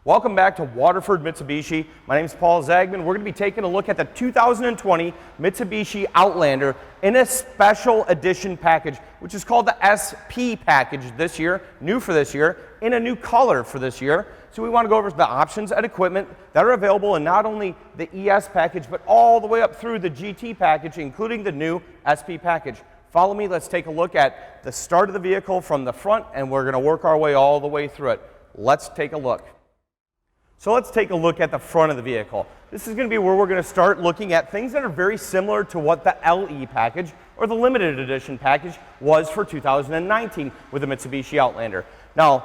Welcome back to Waterford Mitsubishi. My name is Paul Zagman. We're going to be taking a look at the 2020 Mitsubishi Outlander in a special edition package, which is called the SP package this year, new for this year, in a new color for this year. So we want to go over the options and equipment that are available in not only the ES package, but all the way up through the GT package, including the new SP package. Follow me, let's take a look at the start of the vehicle from the front, and we're going to work our way all the way through it. Let's take a look. So let's take a look at the front of the vehicle. This is going to be where we're going to start looking at things that are very similar to what the LE package or the limited edition package was for 2019 with the Mitsubishi Outlander. Now,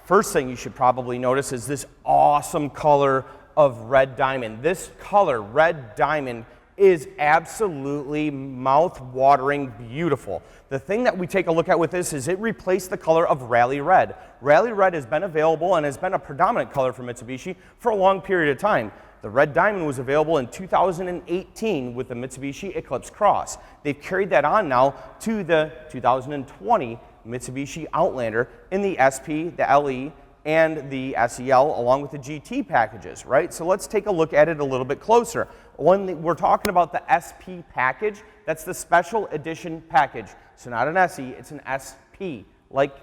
first thing you should probably notice is this awesome color of red diamond. This color, red diamond, is absolutely mouth-watering beautiful. The thing that we take a look at with this is it replaced the color of Rally Red. Rally Red has been available and has been a predominant color for Mitsubishi for a long period of time. The red diamond was available in 2018 with the Mitsubishi Eclipse Cross. They've carried that on now to the 2020 Mitsubishi Outlander in the SP, the LE, and the SEL along with the GT packages, right? So let's take a look at it a little bit closer. When we're talking about the SP package, that's the special edition package. So not an SE, it's an SP, like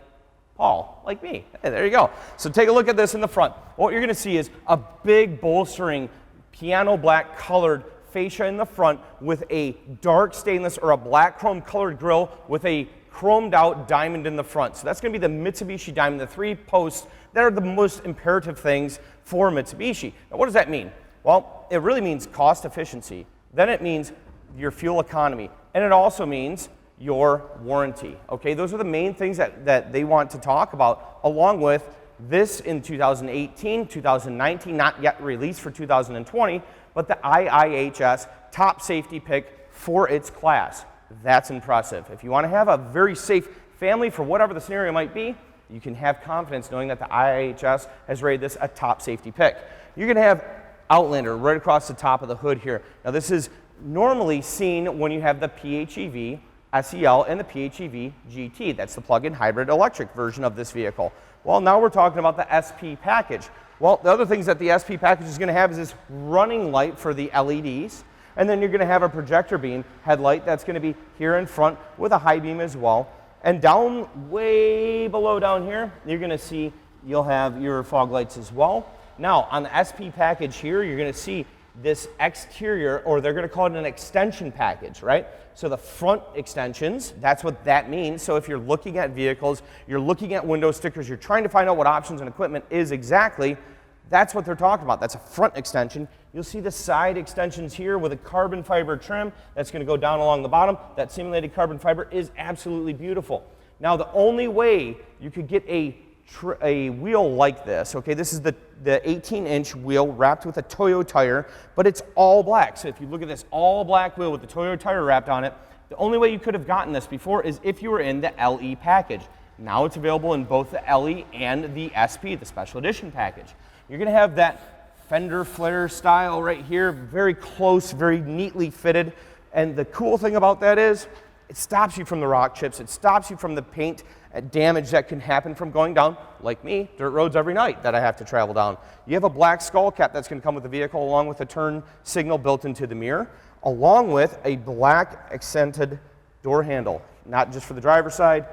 Paul, like me. Hey, there you go. So take a look at this in the front. What you're going to see is a big bolstering piano black colored fascia in the front with a dark stainless or a black chrome colored grille with a chromed out diamond in the front. So that's going to be the Mitsubishi diamond, the three posts that are the most imperative things for Mitsubishi. Now what does that mean? Well, it really means cost efficiency. Then it means your fuel economy. And it also means your warranty. Okay, those are the main things that they want to talk about, along with this in 2018, 2019, not yet released for 2020, but the IIHS top safety pick for its class. That's impressive. If you want to have a very safe family for whatever the scenario might be, you can have confidence knowing that the IIHS has rated this a top safety pick. You're going to have Outlander right across the top of the hood here. Now this is normally seen when you have the PHEV SEL and the PHEV GT. That's the plug-in hybrid electric version of this vehicle. Well, now we're talking about the SP package. Well, the other things that the SP package is going to have is this running light for the LEDs, and then you're going to have a projector beam headlight that's going to be here in front with a high beam as well. And down, way below down here, you're going to see you'll have your fog lights as well. Now, on the SP package here, you're going to see this exterior, or they're going to call it an extension package, right? So the front extensions, that's what that means. So if you're looking at vehicles, you're looking at window stickers, you're trying to find out what options and equipment is exactly, that's what they're talking about. That's a front extension. You'll see the side extensions here with a carbon fiber trim that's going to go down along the bottom. That simulated carbon fiber is absolutely beautiful. Now, the only way you could get a wheel like this, okay, this is the 18-inch wheel wrapped with a Toyo tire, but it's all black. So if you look at this all black wheel with the Toyo tire wrapped on it, the only way you could have gotten this before is if you were in the LE package. Now it's available in both the LE and the SP, the special edition package. You're going to have that fender flare style right here, very close, very neatly fitted. And the cool thing about that is it stops you from the rock chips. It stops you from the paint damage that can happen from going down, like me, dirt roads every night that I have to travel down. You have a black skull cap that's going to come with the vehicle along with a turn signal built into the mirror, along with a black accented door handle, not just for the driver's side,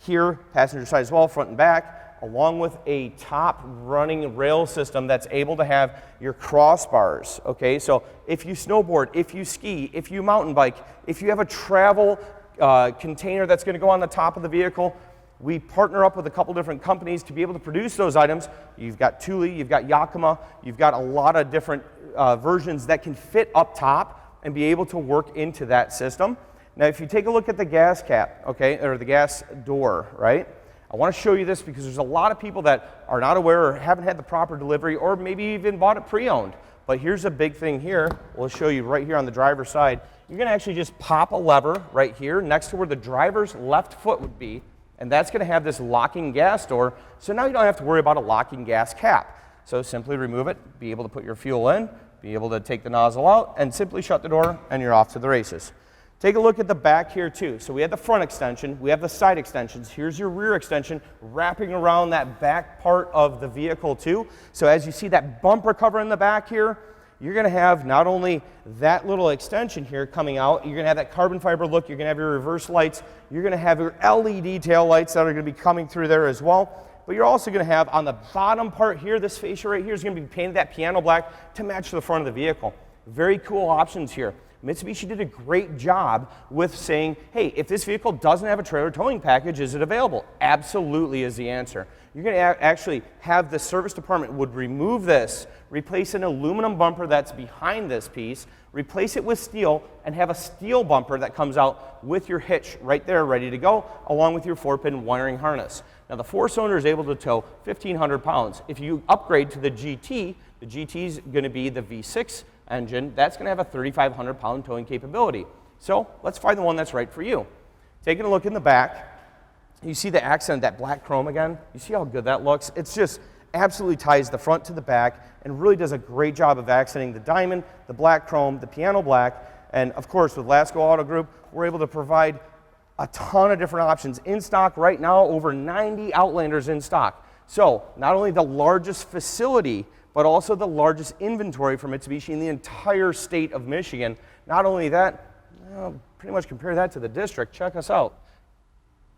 here, passenger side as well, front and back, along with a top running rail system that's able to have your crossbars, okay? So if you snowboard, if you ski, if you mountain bike, if you have a travel container that's going to go on the top of the vehicle, we partner up with a couple different companies to be able to produce those items. You've got Thule, you've got Yakima, you've got a lot of different versions that can fit up top and be able to work into that system. Now, if you take a look at the gas cap, okay, or the gas door, right? I want to show you this because there's a lot of people that are not aware or haven't had the proper delivery or maybe even bought it pre-owned. But here's a big thing here. We'll show you right here on the driver's side. You're going to actually just pop a lever right here next to where the driver's left foot would be, and that's going to have this locking gas door. So now you don't have to worry about a locking gas cap. So simply remove it, be able to put your fuel in, be able to take the nozzle out, and simply shut the door, and you're off to the races. Take a look at the back here too. So we have the front extension, we have the side extensions. Here's your rear extension wrapping around that back part of the vehicle too. So as you see that bumper cover in the back here, you're going to have not only that little extension here coming out, you're going to have that carbon fiber look, you're going to have your reverse lights, you're going to have your LED tail lights that are going to be coming through there as well. But you're also going to have on the bottom part here, this fascia right here is going to be painted that piano black to match the front of the vehicle. Very cool options here. Mitsubishi did a great job with saying, hey, if this vehicle doesn't have a trailer towing package, is it available? Absolutely is the answer. You're going to actually have the service department would remove this, replace an aluminum bumper that's behind this piece, replace it with steel, and have a steel bumper that comes out with your hitch right there ready to go, along with your 4-pin wiring harness. Now the 4-cylinder is able to tow 1,500 pounds. If you upgrade to the GT is going to be the V6 engine. That's going to have a 3,500 pound towing capability. So let's find the one that's right for you. Taking a look in the back, you see the accent, that black chrome again? You see how good that looks? It's just absolutely ties the front to the back and really does a great job of accenting the diamond, the black chrome, the piano black, and of course with Lasco Auto Group, we're able to provide a ton of different options in stock right now, over 90 Outlanders in stock. So not only the largest facility, but also the largest inventory for Mitsubishi in the entire state of Michigan. Not only that, pretty much compare that to the district. Check us out.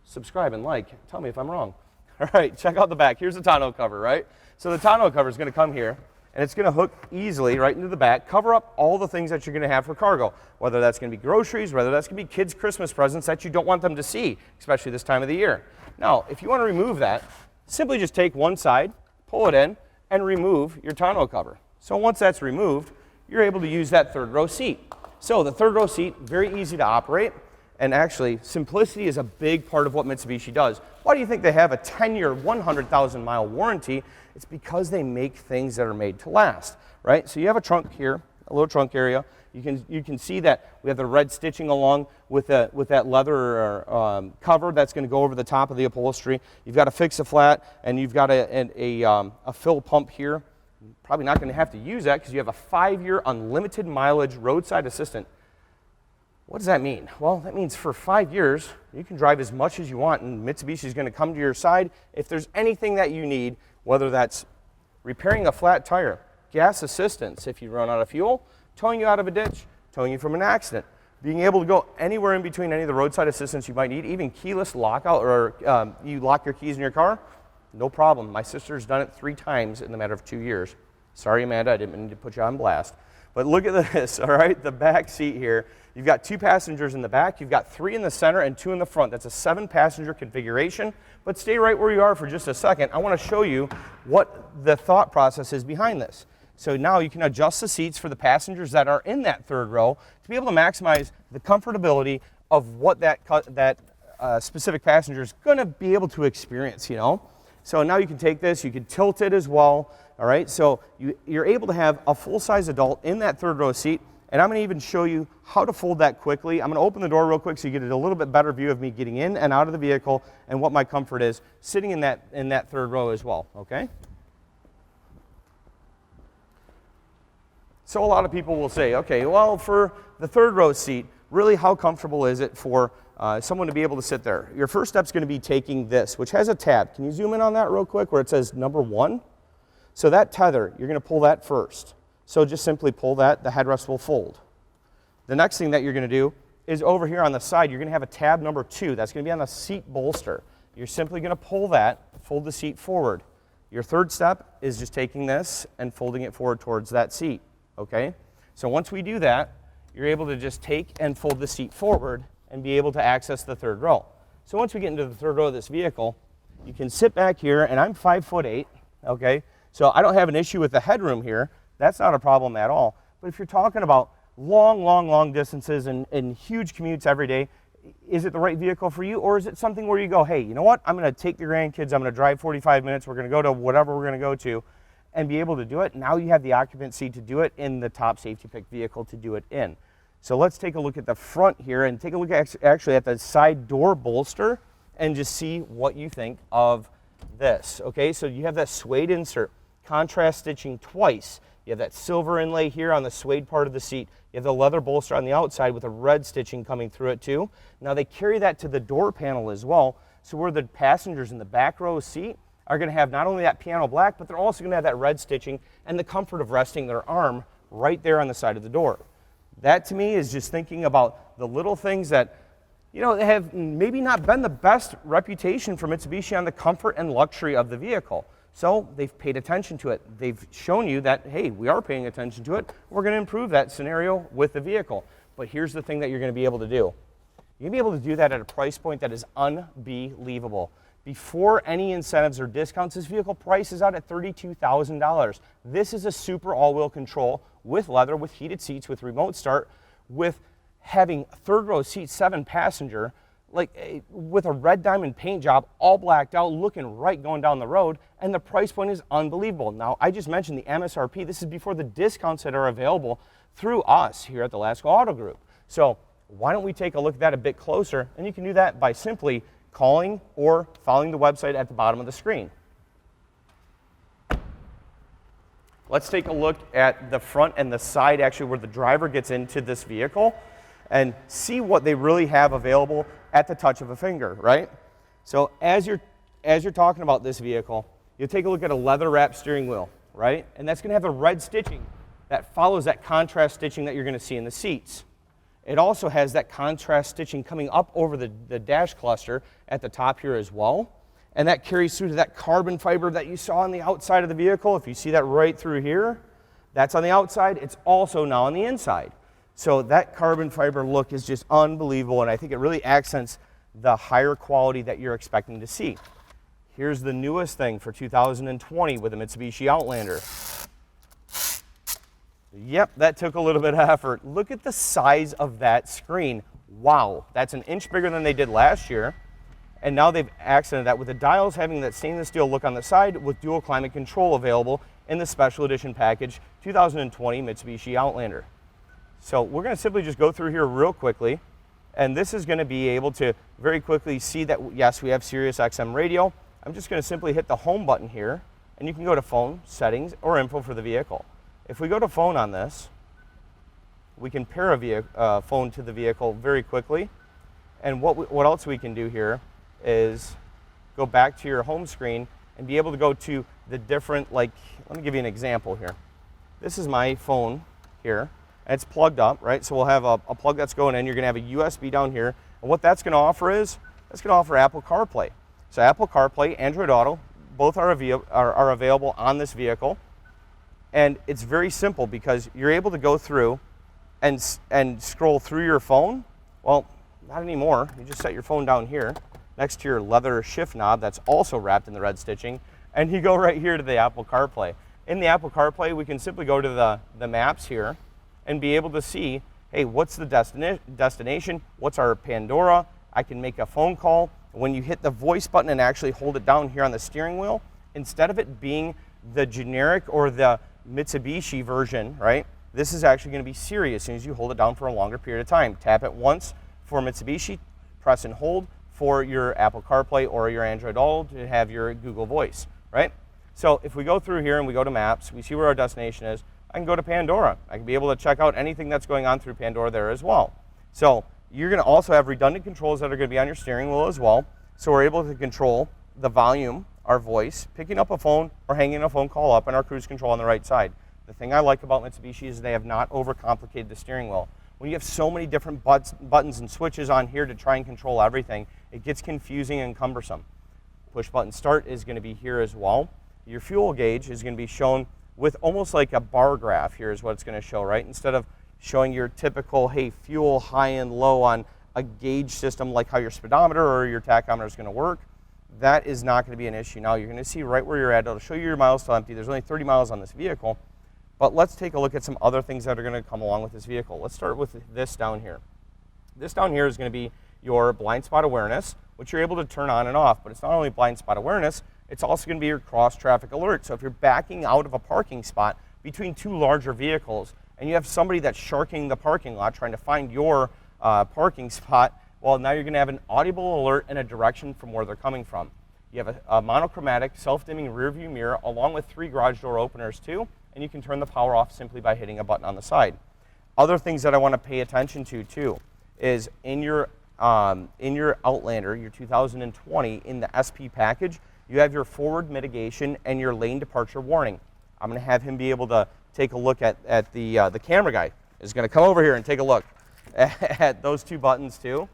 Subscribe and like. Tell me if I'm wrong. All right, check out the back. Here's the tonneau cover, right? So the tonneau cover is going to come here, and it's going to hook easily right into the back, cover up all the things that you're going to have for cargo, whether that's going to be groceries, whether that's going to be kids' Christmas presents that you don't want them to see, especially this time of the year. Now, if you want to remove that, simply just take one side, pull it in, and remove your tonneau cover. So once that's removed, you're able to use that third row seat. So the third row seat, very easy to operate, and actually simplicity is a big part of what Mitsubishi does. Why do you think they have a 10-year, 100,000-mile warranty? It's because they make things that are made to last, right? So you have a trunk here, a little trunk area. You can see that we have the red stitching along with that leather cover that's going to go over the top of the upholstery. You've got a fix-a-flat, and you've got a fill pump here. You're probably not going to have to use that because you have a 5-year unlimited mileage roadside assistant. What does that mean? Well, that means for 5 years, you can drive as much as you want, and Mitsubishi is going to come to your side. If there's anything that you need, whether that's repairing a flat tire, gas assistance if you run out of fuel, towing you out of a ditch, towing you from an accident, being able to go anywhere in between any of the roadside assistance you might need, even keyless lockout, or you lock your keys in your car, no problem. My sister's done it 3 times in the matter of 2 years. Sorry, Amanda, I didn't mean to put you on blast. But look at this, all right, the back seat here. You've got 2 passengers in the back, you've got 3 in the center and 2 in the front. That's a 7-passenger configuration, but stay right where you are for just a second. I want to show you what the thought process is behind this. So now you can adjust the seats for the passengers that are in that third row to be able to maximize the comfortability of what that specific passenger is going to be able to experience, you know. So now you can take this, you can tilt it as well, all right? So you're able to have a full-size adult in that third row seat, and I'm going to even show you how to fold that quickly. I'm going to open the door real quick so you get a little bit better view of me getting in and out of the vehicle and what my comfort is sitting in that third row as well, okay? So a lot of people will say, okay, well, for the third row seat, really how comfortable is it for someone to be able to sit there? Your first step is going to be taking this, which has a tab. Can you zoom in on that real quick where it says number 1? So that tether, you're going to pull that first. So just simply pull that, the headrest will fold. The next thing that you're going to do is over here on the side, you're going to have a tab number 2. That's going to be on the seat bolster. You're simply going to pull that, fold the seat forward. Your third step is just taking this and folding it forward towards that seat. Okay, so once we do that, you're able to just take and fold the seat forward and be able to access the third row. So once we get into the third row of this vehicle, you can sit back here, and I'm 5'8", okay? So I don't have an issue with the headroom here. That's not a problem at all. But if you're talking about long distances and huge commutes every day, is it the right vehicle for you, or is it something where you go, hey, you know what? I'm going to take the grandkids, I'm going to drive 45 minutes, we're going to go to whatever we're going to go to, and be able to do it. Now you have the occupancy to do it in the top safety pick vehicle to do it in. So let's take a look at the front here and take a look actually at the side door bolster and just see what you think of this. Okay, so you have that suede insert, contrast stitching twice, You have that silver inlay here on the suede part of the seat. You have the leather bolster on the outside with a red stitching coming through it too. Now they carry that to the door panel as well, so where the passengers in the back row seat are going to have not only that piano black, but they're also going to have that red stitching and the comfort of resting their arm right there on the side of the door. That to me is just thinking about the little things that, you know, have maybe not been the best reputation for Mitsubishi on the comfort and luxury of the vehicle. So they've paid attention to it. They've shown you that, hey, we are paying attention to it. We're going to improve that scenario with the vehicle. But here's the thing that you're going to be able to do. You're going to be able to do that at a price point that is unbelievable. Before any incentives or discounts, this vehicle price is out at $32,000. This is a super all-wheel control with leather, with heated seats, with remote start, with having third row seat, 7-passenger, like with a red diamond paint job, all blacked out, looking right going down the road, and the price point is unbelievable. Now, I just mentioned the MSRP. This is before the discounts that are available through us here at the Lasco Auto Group. So why don't we take a look at that a bit closer, and you can do that by simply calling or following the website at the bottom of the screen. Let's take a look at the front and the side, actually, where the driver gets into this vehicle, and see what they really have available at the touch of a finger, right? So as you're talking about this vehicle, you'll take a look at a leather wrapped steering wheel, right? And that's going to have the red stitching that follows that contrast stitching that you're going to see in the seats. It also has that contrast stitching coming up over the dash cluster at the top here as well. And that carries through to that carbon fiber that you saw on the outside of the vehicle. If you see that right through here, that's on the outside. It's also now on the inside. So that carbon fiber look is just unbelievable, and I think it really accents the higher quality that you're expecting to see. Here's the newest thing for 2020 with the Mitsubishi Outlander. Yep, that took a little bit of effort. Look at the size of that screen. Wow, that's an inch bigger than they did last year. And now they've accented that with the dials having that stainless steel look on the side with dual climate control available in the special edition package 2020 Mitsubishi Outlander. So we're going to simply just go through here real quickly. And this is going to be able to very quickly see that, yes, we have Sirius XM radio. I'm just going to simply hit the home button here, and you can go to phone, settings, or info for the vehicle. If we go to phone on this, we can pair a phone to the vehicle very quickly. And what else we can do here is go back to your home screen and be able to go to the different, like, let me give you an example here. This is my phone here, and it's plugged up, right? So we'll have a plug that's going in. You're going to have a USB down here. And what that's going to offer is, that's going to offer Apple CarPlay. So Apple CarPlay, Android Auto, both are available on this vehicle. And it's very simple because you're able to go through and scroll through your phone. Well, not anymore. You just set your phone down here next to your leather shift knob that's also wrapped in the red stitching, and you go right here to the Apple CarPlay. In the Apple CarPlay, we can simply go to the maps here and be able to see, hey, what's the destination? What's our Pandora? I can make a phone call. When you hit the voice button and actually hold it down here on the steering wheel, instead of it being the generic or the Mitsubishi version, right? This is actually going to be Siri as soon as you hold it down for a longer period of time. Tap it once for Mitsubishi, press and hold for your Apple CarPlay or your Android Auto to have your Google Voice, right? So if we go through here and we go to Maps, we see where our destination is. I can go to Pandora. I can be able to check out anything that's going on through Pandora there as well. So you're going to also have redundant controls that are going to be on your steering wheel as well. So we're able to control the volume, our voice, picking up a phone or hanging a phone call up, and our cruise control on the right side. The thing I like about Mitsubishi is they have not overcomplicated the steering wheel. When you have so many different buttons and switches on here to try and control everything, it gets confusing and cumbersome. Push button start is going to be here as well. Your fuel gauge is going to be shown with almost like a bar graph. Here is what it's going to show, right? Instead of showing your typical, hey, fuel high and low on a gauge system like how your speedometer or your tachometer is going to work, that is not going to be an issue. Now you're going to see right where you're at. It'll show you your miles till empty. There's only 30 miles on this vehicle. But let's take a look at some other things that are going to come along with this vehicle. Let's start with this down here. This down here is going to be your blind spot awareness, which you're able to turn on and off. But it's not only blind spot awareness, it's also going to be your cross traffic alert. So if you're backing out of a parking spot between two larger vehicles and you have somebody that's sharking the parking lot trying to find your parking spot, well, now you're going to have an audible alert and a direction from where they're coming from. You have a monochromatic self-dimming rear view mirror along with 3 garage door openers too, and you can turn the power off simply by hitting a button on the side. Other things that I want to pay attention to too is in your Outlander, your 2020, in the SP package, you have your forward mitigation and your lane departure warning. I'm going to have him be able to take a look at the camera guy is going to come over here and take a look at those two buttons too,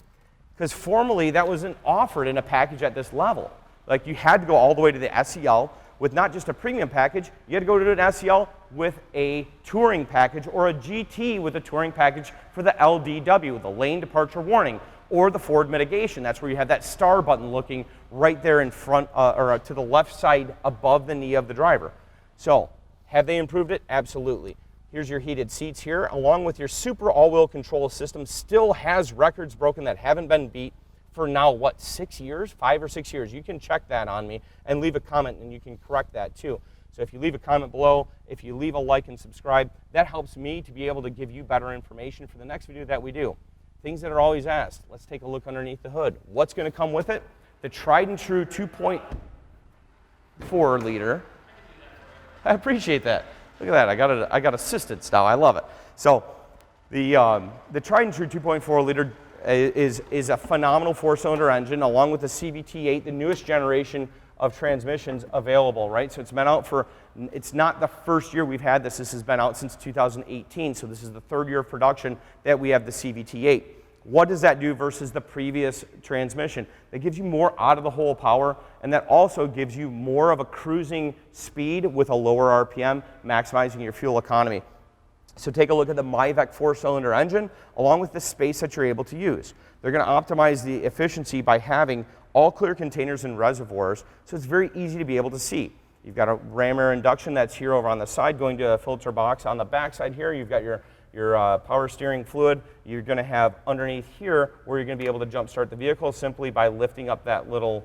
because formerly that wasn't offered in a package at this level. Like, you had to go all the way to the SEL with not just a premium package, you had to go to an SEL with a touring package, or a GT with a touring package for the LDW, the lane departure warning, or the forward mitigation. That's where you have that star button looking right there in front, or to the left side above the knee of the driver. So, have they improved it? Absolutely. Here's your heated seats here, along with your super all-wheel control system. Still has records broken that haven't been beat for now, what, 6 years? 5 or 6 years. You can check that on me and leave a comment, and you can correct that too. So if you leave a comment below, if you leave a like and subscribe, that helps me to be able to give you better information for the next video that we do. Things that are always asked. Let's take a look underneath the hood. What's going to come with it? The tried and true 2.4 liter. I appreciate that. Look at that. I got assistance now. I love it. So the tried and true 2.4 liter is a phenomenal 4-cylinder engine, along with the CVT-8, the newest generation of transmissions available, right? So it's been out for, it's not the first year we've had this. This has been out since 2018. So this is the 3rd year of production that we have the CVT-8. What does that do versus the previous transmission? That gives you more out-of-the-hole power, and that also gives you more of a cruising speed with a lower RPM, maximizing your fuel economy. So take a look at the MIVEC 4-cylinder engine, along with the space that you're able to use. They're going to optimize the efficiency by having all clear containers and reservoirs, so it's very easy to be able to see. You've got a ram air induction that's here over on the side, going to a filter box. On the back side here, you've got your power steering fluid. You're going to have underneath here where you're going to be able to jump start the vehicle simply by lifting up that little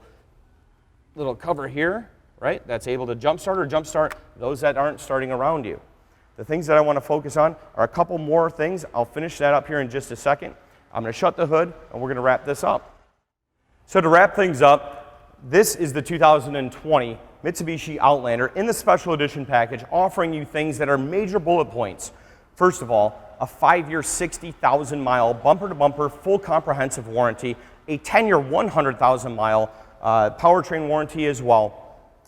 cover here, right? That's able to jump start or jump start those that aren't starting around you. The things that I want to focus on are a couple more things. I'll finish that up here in just a second. I'm going to shut the hood, and we're going to wrap this up. So to wrap things up, this is the 2020 Mitsubishi Outlander in the special edition package, offering you things that are major bullet points. First of all, a 5-year, 60,000-mile bumper-to-bumper full comprehensive warranty, a 10-year, 100,000-mile powertrain warranty as well.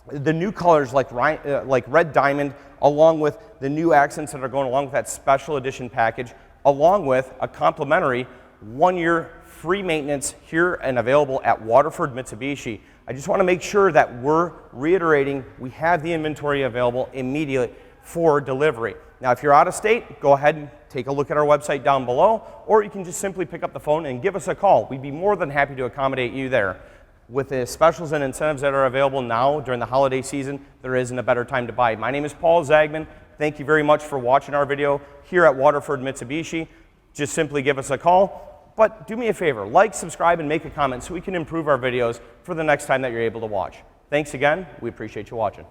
The new colors like red diamond, along with the new accents that are going along with that special edition package, along with a complimentary 1-year free maintenance here and available at Waterford Mitsubishi. I just want to make sure that we're reiterating we have the inventory available immediately for delivery. Now, if you're out of state, go ahead and take a look at our website down below, or you can just simply pick up the phone and give us a call. We'd be more than happy to accommodate you there. With the specials and incentives that are available now during the holiday season, there isn't a better time to buy. My name is Paul Zagman. Thank you very much for watching our video here at Waterford Mitsubishi. Just simply give us a call. But do me a favor, like, subscribe, and make a comment so we can improve our videos for the next time that you're able to watch. Thanks again. We appreciate you watching.